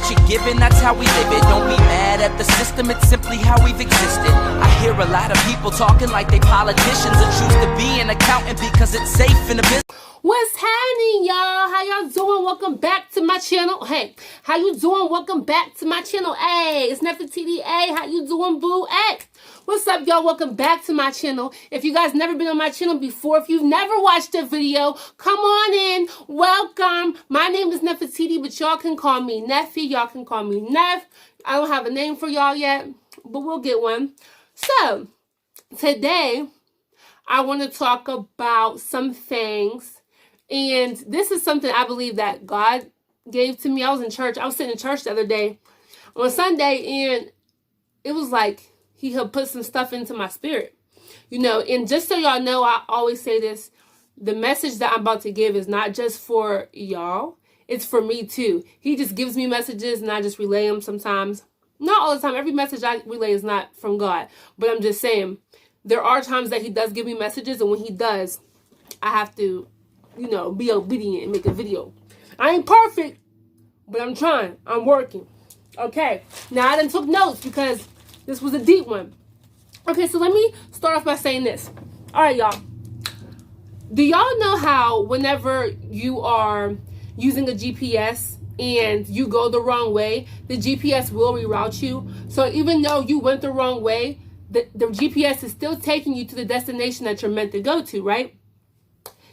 what you're given, that's how we live it. Don't be mad at the system, it's simply how we've existed. I hear a lot of people talking like they politicians and choose to be an accountant because it's safe in the business. What's happening, y'all? How y'all doing? Welcome back to my channel. Hey, how you doing? Welcome back to my channel. Hey, it's Nefertiti. Hey, how you doing, boo? Hey, what's up, y'all? Welcome back to my channel. If you guys never been on my channel before, if you've never watched a video, come on in. Welcome. My name is Nefertiti, but y'all can call me Neffy. Y'all can call me Neff. I don't have a name for y'all yet, but we'll get one. So, today, I want to talk about some things. And this is something I believe that God gave to me. I was in church. I was sitting in church the other day on Sunday, and it was like he had put some stuff into my spirit. You know, and just so y'all know, I always say this, the message that I'm about to give is not just for y'all. It's for me too. He just gives me messages and I just relay them sometimes. Not all the time. Every message I relay is not from God. But I'm just saying, there are times that he does give me messages, and when he does, I have to, you know, be obedient and make a video. I ain't perfect, but I'm trying. I'm working. Okay. Now, I done took notes because this was a deep one. Okay, so let me start off by saying this. All right, y'all. Do y'all know how whenever you are using a GPS and you go the wrong way, the GPS will reroute you? So even though you went the wrong way, the GPS is still taking you to the destination that you're meant to go to, right?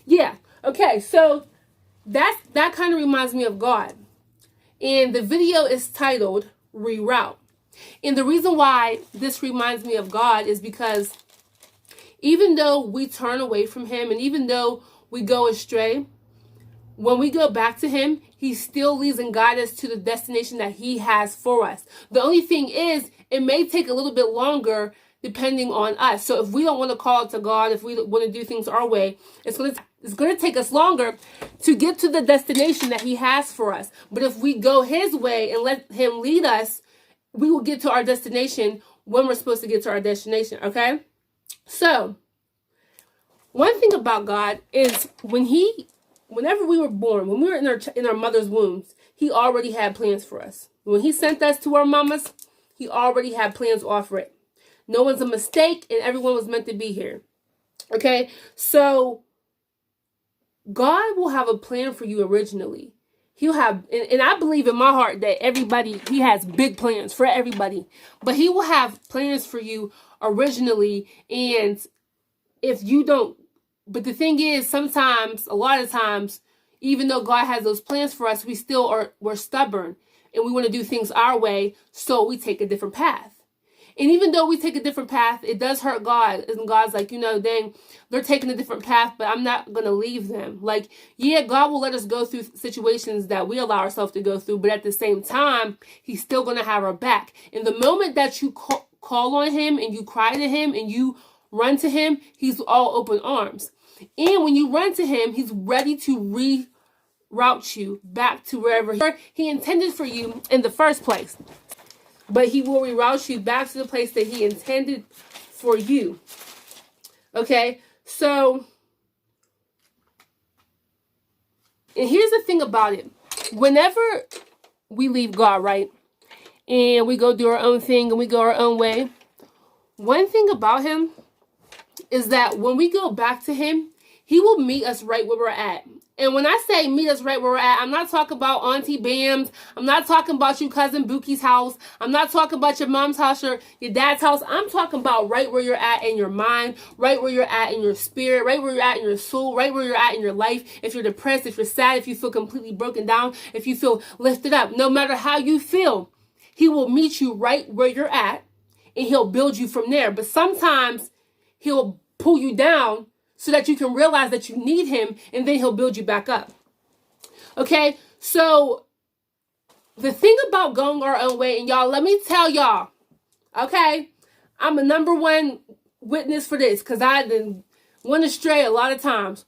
Yeah. Okay, so that kind of reminds me of God. And the video is titled Reroute. And the reason why this reminds me of God is because even though we turn away from him and even though we go astray, when we go back to him, he still leads and guides us to the destination that he has for us. The only thing is, it may take a little bit longer depending on us. So if we don't want to call it to God, if we want to do things our way, it's going to take us longer to get to the destination that he has for us. But if we go his way and let him lead us, we will get to our destination when we're supposed to get to our destination, okay? So, one thing about God is whenever we were born, when we were in our mother's wombs, he already had plans for us. When he sent us to our mamas, he already had plans off it. No one's a mistake, and everyone was meant to be here. Okay? So, God will have a plan for you originally. He'll have, and I believe in my heart that he has big plans for everybody. But he will have plans for you originally, and if you don't, but the thing is, sometimes, a lot of times, even though God has those plans for us, we're stubborn, and we want to do things our way, so we take a different path. And even though we take a different path, it does hurt God. And God's like, you know, dang, they're taking a different path, but I'm not going to leave them. Like, yeah, God will let us go through situations that we allow ourselves to go through. But at the same time, he's still going to have our back. And the moment that you call on him and you cry to him and you run to him, he's all open arms. And when you run to him, he's ready to reroute you back to wherever he intended for you in the first place. But he will reroute you back to the place that he intended for you. Okay? So, and here's the thing about it. Whenever we leave God, right? And we go do our own thing and we go our own way. One thing about him is that when we go back to him, he will meet us right where we're at. And when I say meet us right where we're at, I'm not talking about Auntie Bam's. I'm not talking about your cousin Bookie's house. I'm not talking about your mom's house or your dad's house. I'm talking about right where you're at in your mind, right where you're at in your spirit, right where you're at in your soul, right where you're at in your life. If you're depressed, if you're sad, if you feel completely broken down, if you feel lifted up, no matter how you feel, he will meet you right where you're at and he'll build you from there. But sometimes he'll pull you down so that you can realize that you need him, and then he'll build you back up. Okay? So, the thing about going our own way, and y'all, let me tell y'all, okay? I'm a number one witness for this, because I went astray a lot of times.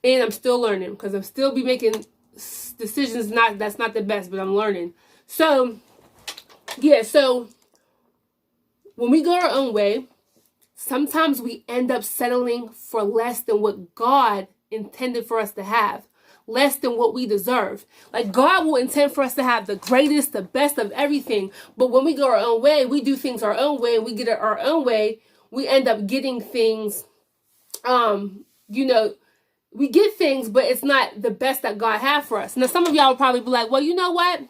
And I'm still learning, because I'm still be making decisions that's not the best, but I'm learning. So, yeah, so, when we go our own way, sometimes we end up settling for less than what God intended for us to have. less than what we deserve. Like, God will intend for us to have the greatest, the best of everything. But when we go our own way, we do things our own way, and we get it our own way, we end up getting things, we get things, but it's not the best that God had for us. Now, some of y'all will probably be like, well, you know what?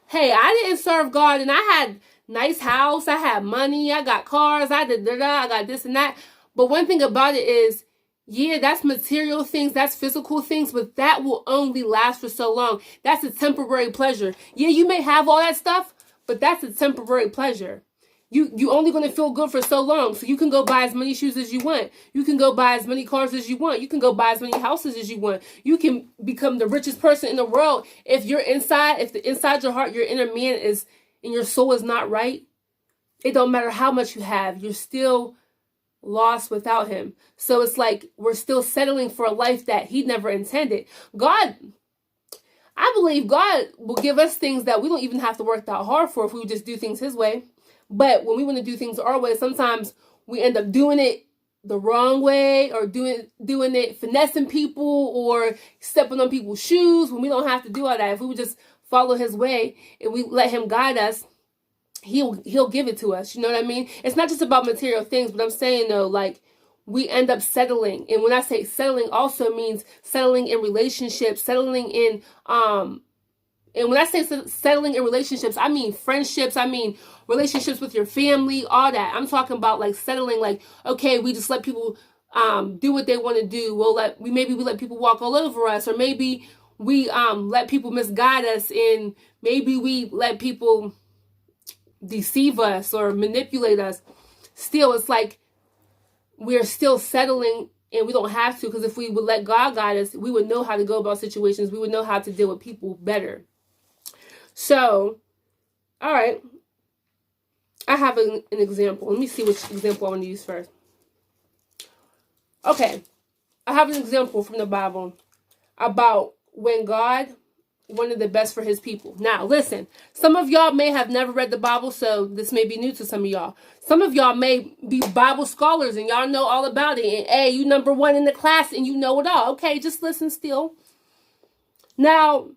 Hey, I didn't serve God, and I had nice house, I had money, I got cars, I got this and that. But one thing about it is, yeah, that's material things, that's physical things, but that will only last for so long. That's a temporary pleasure. Yeah, you may have all that stuff, but that's a temporary pleasure. You only going to feel good for so long. So you can go buy as many shoes as you want. You can go buy as many cars as you want. You can go buy as many houses as you want. You can become the richest person in the world. If inside your heart, your inner man is, and your soul is not right, it don't matter how much you have. You're still lost without him. So it's like we're still settling for a life that he never intended. I believe God will give us things that we don't even have to work that hard for if we would just do things his way. But when we want to do things our way, sometimes we end up doing it the wrong way, or doing it finessing people, or stepping on people's shoes when we don't have to do all that. If we would just follow his way and we let him guide us, he'll give it to us. You know what I mean? It's not just about material things, but I'm saying though, like, we end up settling. And when I say settling, also means settling in relationships, settling in and when I say settling in relationships, I mean friendships, I mean relationships with your family, all that. I'm talking about like settling, like, okay, we just let people do what they want to do. Maybe we let people walk all over us, or maybe we let people misguide us, and maybe we let people deceive us or manipulate us. Still, it's like we're still settling, and we don't have to, because if we would let God guide us, we would know how to go about situations. We would know how to deal with people better. So, all right. I have an example. Let me see which example I want to use first. Okay. I have an example from the Bible about when God wanted the best for his people. Now, listen. Some of y'all may have never read the Bible, so this may be new to some of y'all. Some of y'all may be Bible scholars, and y'all know all about it. And, hey, you number one in the class, and you know it all. Okay, just listen still. Now,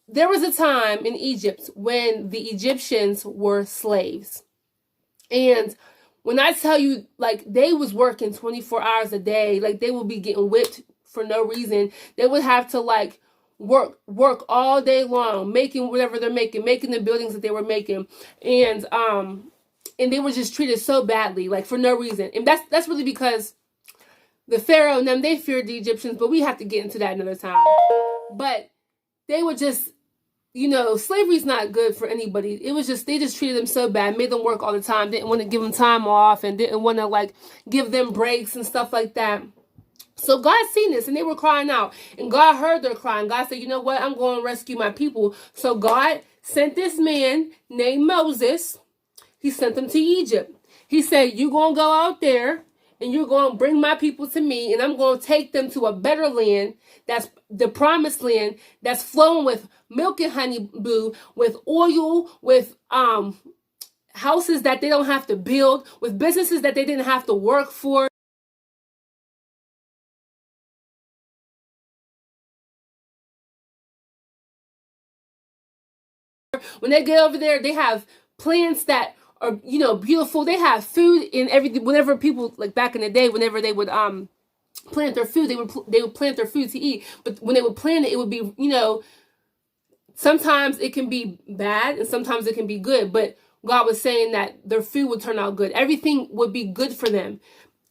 there was a time in Egypt when the Egyptians were slaves. And when I tell you, like, they was working 24 hours a day, like, they would be getting whipped for no reason. They would have to, like, work all day long, making whatever they're making the buildings that they were making. And they were just treated so badly, like, for no reason. And that's really because the Pharaoh and them, they feared the Egyptians, but we have to get into that another time. But they were just, slavery's not good for anybody. It was just, they just treated them so bad, made them work all the time, didn't want to give them time off, and didn't want to, like, give them breaks and stuff like that. So God seen this, and they were crying out, and God heard their cry, and God said, you know what, I'm going to rescue my people. So God sent this man named Moses. He sent them to Egypt. He said, you're going to go out there, and you're going to bring my people to me, and I'm going to take them to a better land, that's the promised land, that's flowing with milk and honey, boo, with oil, with houses that they don't have to build, with businesses that they didn't have to work for. When they get over there, they have plants that are, beautiful. They have food in everything. Whenever people, like back in the day, whenever they would plant their food, they would plant their food to eat. But when they would plant it, it would be, sometimes it can be bad and sometimes it can be good. But God was saying that their food would turn out good. Everything would be good for them.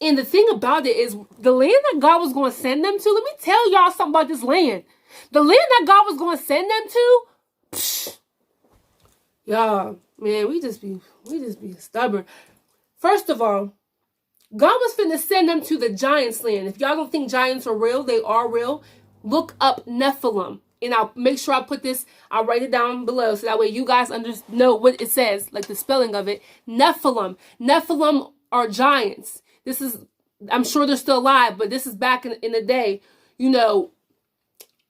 And the thing about it is, the land that God was going to send them to, let me tell y'all something about this land. The land that God was going to send them to, y'all, man, we just be stubborn. First of all, God was finna send them to the giants' land. If y'all don't think giants are real, they are real. Look up Nephilim. And I'll make sure I put this, I'll write it down below so that way you guys know what it says, like the spelling of it. Nephilim. Nephilim are giants. This is, I'm sure they're still alive, but this is back in the day, and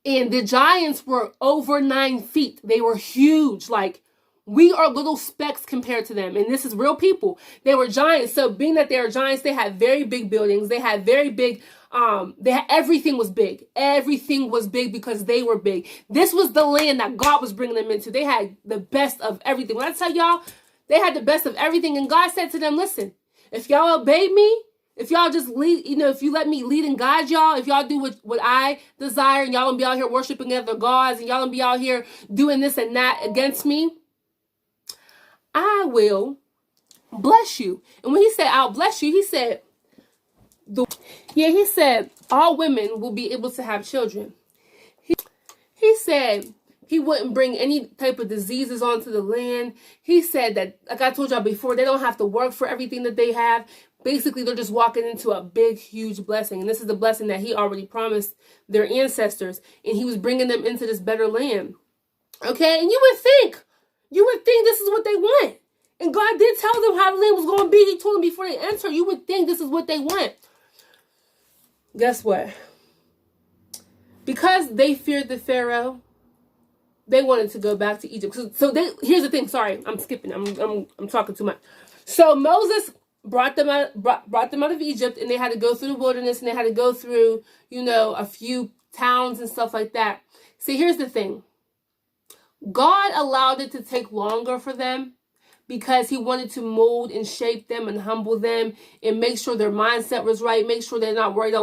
the giants were over 9 feet. They were huge, like, we are little specks compared to them. And this is real people. They were giants. So being that they are giants, they had very big buildings. They had very big Everything was big. Everything was big because they were big. This was the land that God was bringing them into. They had the best of everything. When I tell y'all, they had the best of everything. And God said to them, listen, if y'all obey me, if y'all just lead, if you let me lead and guide y'all, if y'all do what I desire, and y'all gonna be out here worshiping other gods, and y'all gonna be out here doing this and that against me, I will bless you. And when he said, I'll bless you, he said, he said, all women will be able to have children. He said he wouldn't bring any type of diseases onto the land. He said that, like I told y'all before, they don't have to work for everything that they have. Basically, they're just walking into a big, huge blessing. And this is the blessing that he already promised their ancestors. And he was bringing them into this better land. Okay? And you would think this is what they want. And God did tell them how the land was going to be. He told them before they enter. You would think this is what they want. Guess what? Because they feared the Pharaoh, they wanted to go back to Egypt. Here's the thing. Sorry, I'm skipping. I'm talking too much. So Moses brought them out of Egypt, and they had to go through the wilderness, and they had to go through, a few towns and stuff like that. See, here's the thing. God allowed it to take longer for them because he wanted to mold and shape them and humble them and make sure their mindset was right. Make sure they're not worried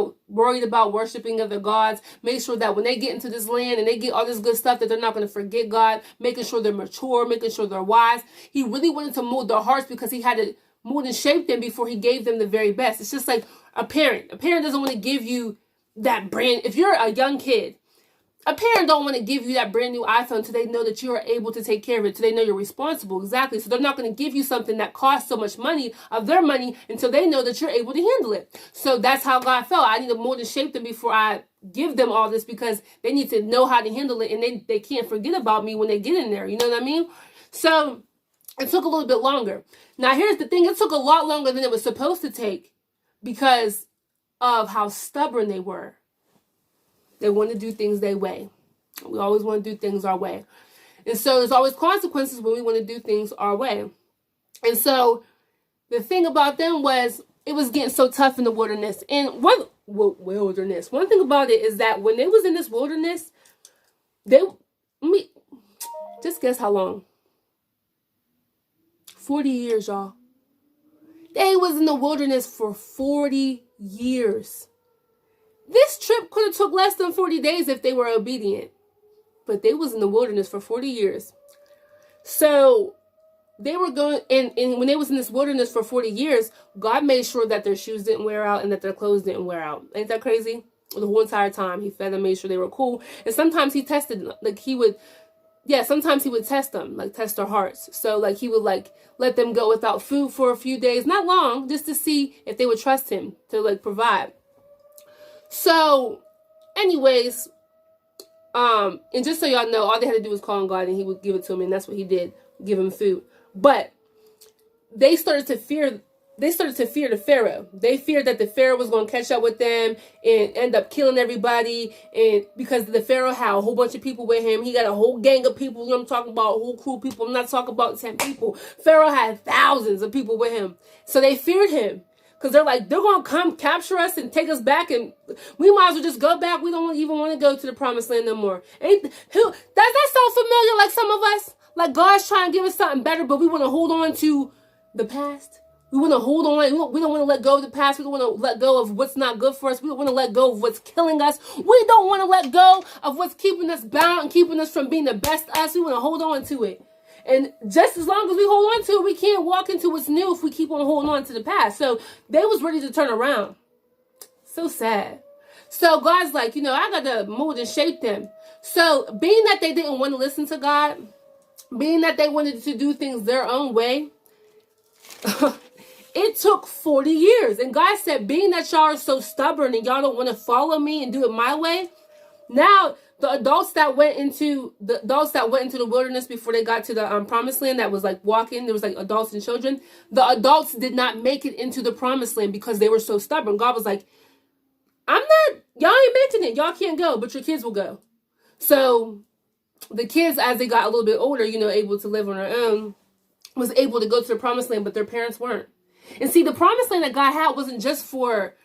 about worshiping other gods. Make sure that when they get into this land and they get all this good stuff, that they're not going to forget God. Making sure they're mature, making sure they're wise. He really wanted to mold their hearts because he had to mold and shape them before he gave them the very best. It's just like a parent. A parent doesn't want to give you that brand. If you're a young kid, a parent don't want to give you that brand new iPhone until they know that you are able to take care of it, until they know you're responsible. Exactly. So they're not going to give you something that costs so much money of their money until they know that you're able to handle it. So that's how God felt. I need to mold and shape them before I give them all this because they need to know how to handle it, and they can't forget about me when they get in there. You know what I mean? So it took a little bit longer. Now, here's the thing. It took a lot longer than it was supposed to take because of how stubborn they were. They want to do things their way. We always want to do things our way. And so there's always consequences when we want to do things our way. And so the thing about them was it was getting so tough in the wilderness. And one thing about it is that when they was in this wilderness, just guess how long? 40 years, y'all. They was in the wilderness for 40 years. This trip could have took less than 40 days if they were obedient. But they was in the wilderness for 40 years. So they were going, and when they was in this wilderness for 40 years, God made sure that their shoes didn't wear out and that their clothes didn't wear out. Ain't that crazy? The whole entire time he fed them, made sure they were cool. And sometimes he tested, sometimes he would test them, test their hearts. So he would let them go without food for a few days, not long, just to see if they would trust him to provide. So, anyways, and just so y'all know, all they had to do was call on God and he would give it to them, and that's what he did, give them food. But they started to fear the Pharaoh. They feared that the Pharaoh was going to catch up with them and end up killing everybody. And because the Pharaoh had a whole bunch of people with him, he got a whole gang of people. You know, I'm talking about a whole crew of people. I'm not talking about 10 people. Pharaoh had thousands of people with him. So they feared him. Because they're going to come capture us and take us back. And we might as well just go back. We don't even want to go to the promised land no more. Does that sound familiar like some of us? Like God's trying to give us something better, but we want to hold on to the past. We want to hold on. We don't want to let go of the past. We don't want to let go of what's not good for us. We don't want to let go of what's killing us. We don't want to let go of what's keeping us bound and keeping us from being the best us. We want to hold on to it. And just as long as we hold on to it, we can't walk into what's new if we keep on holding on to the past. So they was ready to turn around. So sad. So God's like, I got to mold and shape them. So being that they didn't want to listen to God, being that they wanted to do things their own way, it took 40 years. And God said, being that y'all are so stubborn and y'all don't want to follow me and do it my way, now the adults that went into the wilderness before they got to the promised land, that was walking, there was adults and children. The adults did not make it into the promised land because they were so stubborn. God was like, y'all ain't making it. Y'all can't go, but your kids will go. So the kids, as they got a little bit older, able to live on their own, was able to go to the promised land, but their parents weren't. And see, the promised land that God had wasn't just for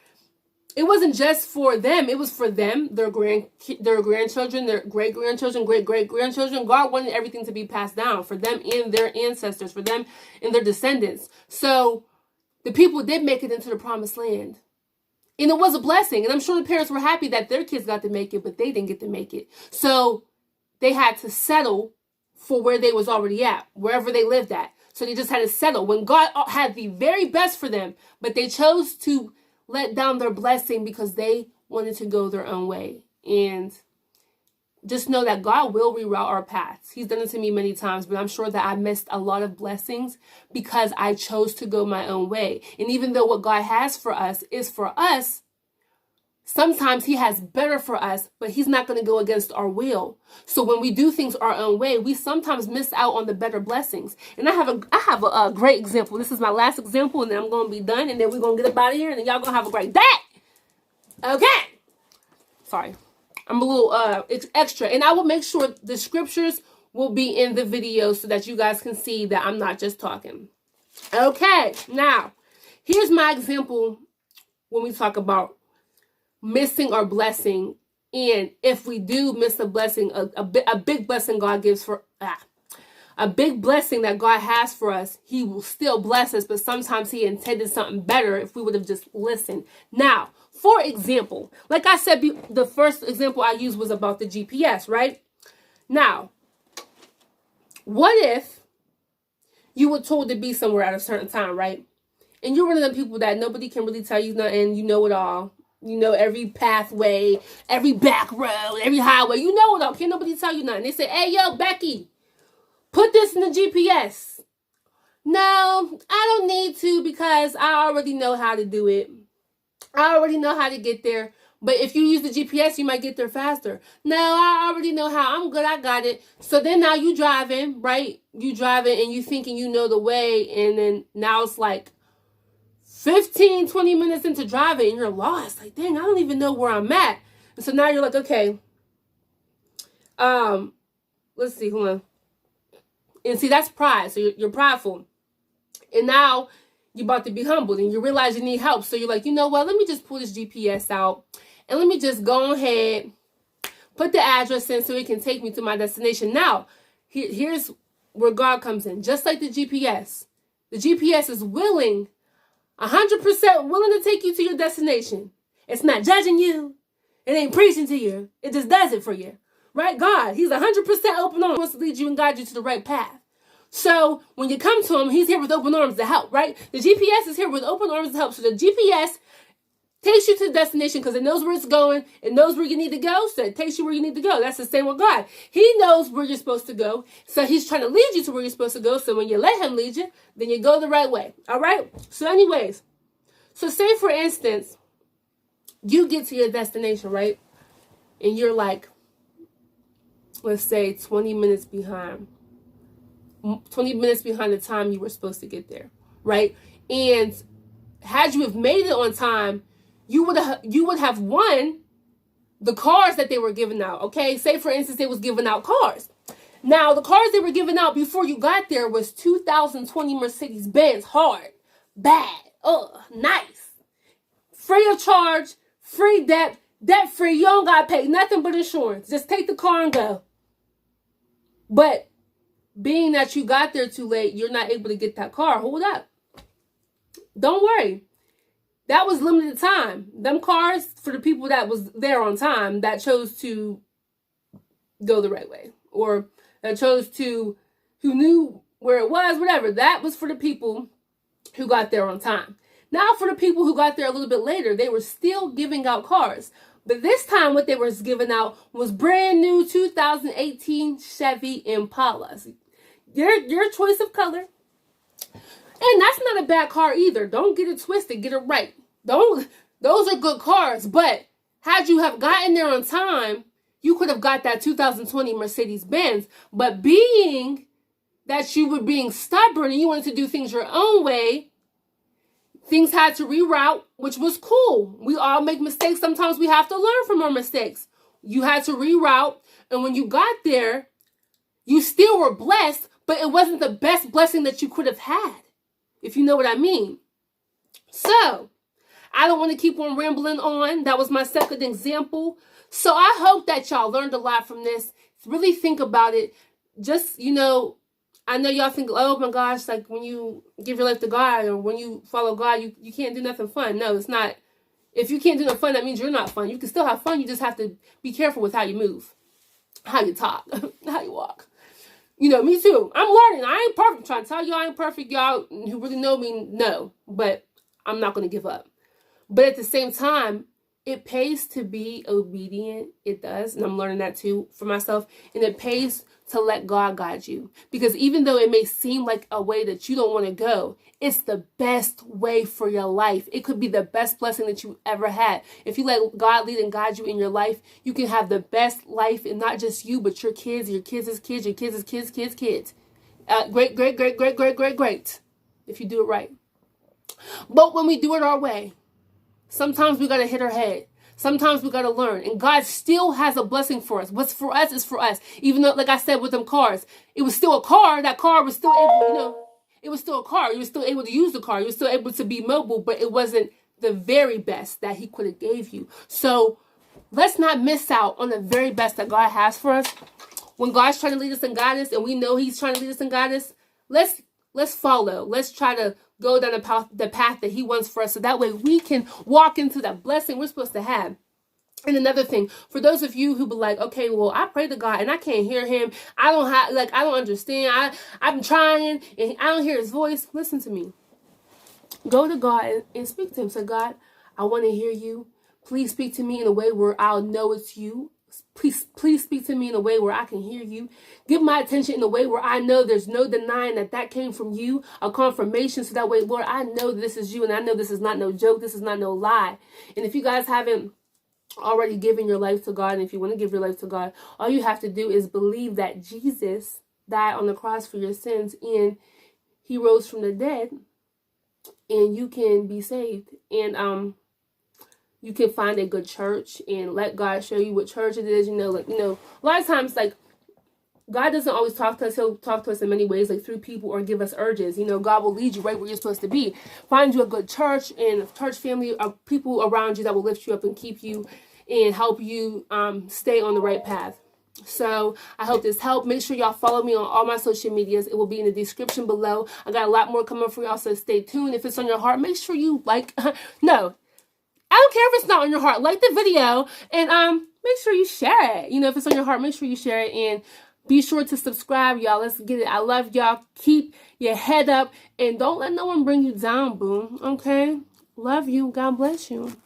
it wasn't just for them. It was for them, their grandchildren, their great-grandchildren, great-great-grandchildren. God wanted everything to be passed down for them and their ancestors, for them and their descendants. So the people did make it into the promised land. And it was a blessing. And I'm sure the parents were happy that their kids got to make it, but they didn't get to make it. So they had to settle for where they was already at, wherever they lived at. So they just had to settle when God had the very best for them, but they chose to let down their blessing because they wanted to go their own way. And just know that God will reroute our paths. He's done it to me many times, but I'm sure that I missed a lot of blessings because I chose to go my own way. And even though what God has for us is for us, sometimes he has better for us, but he's not going to go against our will. So when we do things our own way, we sometimes miss out on the better blessings. And I have a great example. This is my last example, and then I'm going to be done, and then we're going to get up out of here, and then y'all going to have a great day. Okay. Sorry. I'm a little extra. And I will make sure the scriptures will be in the video so that you guys can see that I'm not just talking. Okay. Now, here's my example when we talk about missing our blessing. And if we do miss a blessing, a big blessing God gives for a big blessing that God has for us, he will still bless us, but sometimes he intended something better if we would have just listened. Now, for example, like I said, the first example I used was about the GPS, right? Now, what if you were told to be somewhere at a certain time, right? And you're one of them people that nobody can really tell you nothing, you know it all. You know every pathway, every back road, every highway. You know it all. Can't nobody tell you nothing. They say, hey, yo, Becky, put this in the GPS. No, I don't need to because I already know how to do it. I already know how to get there. But if you use the GPS, you might get there faster. No, I already know how. I'm good. I got it. So then now you driving, right? You driving and you thinking you know the way. And then now it's like 15, 20 minutes into driving and you're lost. Like, dang, I don't even know where I'm at. And so now you're like, okay, let's see, hold on. And see, that's pride. So you're prideful. And now you're about to be humbled and you realize you need help. So you're like, you know what? Let me just pull this GPS out and let me just go ahead, put the address in so it can take me to my destination. Now, here's where God comes in. Just like the GPS is willing, 100% willing to take you to your destination. It's not judging you. It ain't preaching to you. It just does it for you. Right? God, he's 100% open arms, wants to lead you and guide you to the right path. So when you come to him, he's here with open arms to help, right? The GPS is here with open arms to help. So the GPS takes you to the destination because it knows where it's going. It knows where you need to go. So it takes you where you need to go. That's the same with God. He knows where you're supposed to go. So he's trying to lead you to where you're supposed to go. So when you let him lead you, then you go the right way. All right? So anyways, so say for instance, you get to your destination, right? And you're like, let's say 20 minutes behind. 20 minutes behind the time you were supposed to get there, right? And had you have made it on time, you would have won the cars that they were giving out, okay? Say, for instance, they was giving out cars. Now, the cars they were giving out before you got there was 2020 Mercedes-Benz, hard, bad, nice, free of charge, free debt-free. You don't got to pay nothing but insurance. Just take the car and go. But being that you got there too late, you're not able to get that car. Hold up. Don't worry. That was limited time. Them cars, for the people that was there on time, that chose to go the right way. Or that chose to, who knew where it was, whatever. That was for the people who got there on time. Now for the people who got there a little bit later, they were still giving out cars. But this time what they were giving out was brand new 2018 Chevy Impalas. Your choice of color. And that's not a bad car either. Don't get it twisted. Get it right. Those are good cars. But had you have gotten there on time, you could have got that 2020 Mercedes-Benz. But being that you were being stubborn and you wanted to do things your own way, things had to reroute, which was cool. We all make mistakes. Sometimes we have to learn from our mistakes. You had to reroute. And when you got there, you still were blessed, but it wasn't the best blessing that you could have had, if you know what I mean. So, I don't want to keep on rambling on. That was my second example. So I hope that y'all learned a lot from this. Really think about it. Just, I know y'all think, oh my gosh, like when you give your life to God or when you follow God, you can't do nothing fun. No, it's not. If you can't do nothing fun, that means you're not fun. You can still have fun. You just have to be careful with how you move, how you talk, how you walk. Me too. I'm learning. I ain't perfect. I'm trying to tell y'all I ain't perfect. Y'all who really know me know. But I'm not going to give up. But at the same time, it pays to be obedient. It does. And I'm learning that too for myself. And it pays to let God guide you. Because even though it may seem like a way that you don't want to go, it's the best way for your life. It could be the best blessing that you ever had. If you let God lead and guide you in your life, you can have the best life, and not just you, but your kids, your kids' kids, your kids' kids' kids. Great, great, great, great, great, great, great. If you do it right. But when we do it our way, sometimes we got to hit our head. Sometimes we got to learn. And God still has a blessing for us. What's for us is for us. Even though, like I said, with them cars, it was still a car. That car was still able, it was still a car. You were still able to use the car. You were still able to be mobile, but it wasn't the very best that he could have gave you. So let's not miss out on the very best that God has for us. When God's trying to lead us and guide us, and we know he's trying to lead us and guide us, let's follow. Let's try to go down the path that he wants for us, so that way we can walk into that blessing we're supposed to have. And another thing, for those of you who be like, okay, well, I pray to God and I can't hear him. I don't understand. I'm trying and I don't hear his voice. Listen to me. Go to God and speak to him. Say, God, I want to hear you. Please speak to me in a way where I'll know it's you. Please speak to me in a way where I can hear you. Give my attention in a way where I know there's no denying that came from you, a confirmation. So that way, Lord, I know this is you, and I know this is not no joke. This is not no lie. And if you guys haven't already given your life to God, and if you want to give your life to God, all you have to do is believe that Jesus died on the cross for your sins and he rose from the dead, and you can be saved. And you can find a good church and let God show you what church it is. A lot of times, like, God doesn't always talk to us. He'll talk to us in many ways, like through people or give us urges. God will lead you right where you're supposed to be. Find you a good church and a church family of people around you that will lift you up and keep you and help you stay on the right path. So I hope this helped. Make sure y'all follow me on all my social medias. It will be in the description below. I got a lot more coming for y'all, so stay tuned. If it's on your heart, make sure you no. I don't care if it's not on your heart. Like the video and make sure you share it. If it's on your heart, make sure you share it and be sure to subscribe, y'all. Let's get it. I love y'all. Keep your head up and don't let no one bring you down, boo. Okay? Love you. God bless you.